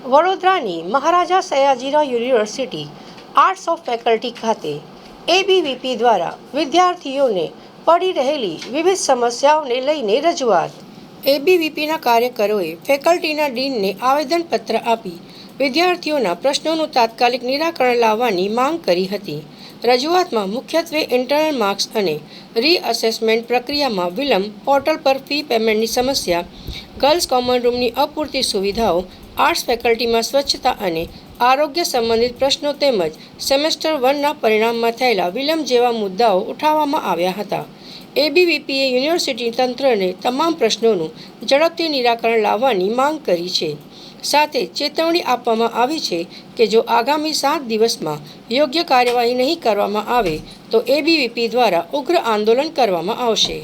વડોદરાની Maharaja Sayajirao university arts of faculty ખાતે એબીવીપી દ્વારા વિદ્યાર્થીઓને પડી રહેલી વિવિધ સમસ્યાઓને લઈને રજૂઆત. એબીવીપીના કાર્યકરોએ ફેકલ્ટીના ડીનને આવેદનપત્ર આપી વિદ્યાર્થીઓના પ્રશ્નોનું તાત્કાલિક નિરાકરણ લાવવાની માંગ કરી હતી. રજૂઆતમાં મુખ્યત્વે ઇન્ટરનલ માર્ક્સ અને રીઅસેસમેન્ટ પ્રક્રિયામાં વિલંબ, પોર્ટલ પર ફી પેમેન્ટની સમસ્યા, ગર્લ્સ કોમન રૂમની અપૂરતી સુવિધાઓ, આર્ટ્સ ફેકલ્ટીમાં સ્વચ્છતા અને આરોગ્ય સંબંધિત પ્રશ્નો તેમજ સેમેસ્ટર 1ના પરિણામમાં થયેલા વિલંબ જેવા મુદ્દાઓ ઉઠાવવામાં આવ્યા હતા. એબીવીપીએ યુનિવર્સિટી તંત્રને તમામ પ્રશ્નોનું ઝડપથી નિરાકરણ લાવવાની માંગ કરી છે. સાથે ચેતવણી આપવામાં આવી છે કે જો આગામી 7 દિવસમાં યોગ્ય કાર્યવાહી નહીં કરવામાં આવે તો એબીવીપી દ્વારા ઉગ્ર આંદોલન કરવામાં આવશે.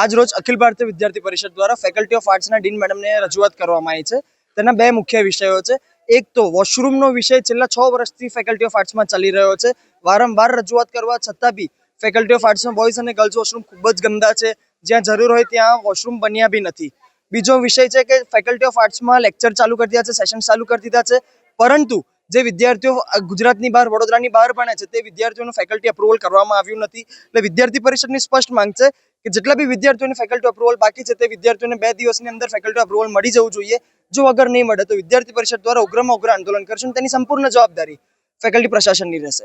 આજ રોજ અખિલ ભારતીય વિદ્યાર્થી પરિષદ દ્વારા ફેકલ્ટી ઓફ આર્ટ્સના ડીન મેડમને રજૂઆત કરવામાં આવી છે. તેના બે મુખ્ય વિષયો છે. એક તો વોશરૂમનો વિષય છેલ્લા 6 વર્ષથી ફેકલ્ટી ઓફ આર્ટ્સમાં ચાલી રહ્યો છે. વારંવાર રજૂઆત કરવા છતાં બી ફેકલ્ટી ઓફ આર્ટ્સમાં બોયઝ અને ગર્લ્સ વોશરૂમ ખૂબ જ ગંદા છે. જ્યાં જરૂર હોય ત્યાં વોશરૂમ બન્યા બી નથી. બીજો વિષય છે કે ફેકલ્ટી ઓફ આર્ટ્સમાં લેક્ચર ચાલુ કરી દીધા છે, સેશન ચાલુ કરી દીધા છે, પરંતુ જે વિદ્યાર્થીઓ ગુજરાતની બહાર, વડોદરાની બહાર ભણે છે તે વિદ્યાર્થીઓનું ફેકલ્ટી અપ્રુવલ કરવામાં આવ્યું નથી. એટલે વિદ્યાર્થી પરિષદની સ્પષ્ટ માંગ છે કે જેટલા બી વિદ્યાર્થીઓને ફેકલ્ટી અપ્રુવલ બાકી છે તે વિદ્યાર્થીઓને 2 દિવસની અંદર ફેકલ્ટી અપ્રુવલ મળી જવું જોઈએ. જો અગર નહીં મળે તો વિદ્યાર્થી પરિષદ દ્વારા ઉગ્રમાં ઉગ્ર આંદોલન કરશું. તેની સંપૂર્ણ જવાબદારી ફેકલ્ટી પ્રશાસનની રહેશે.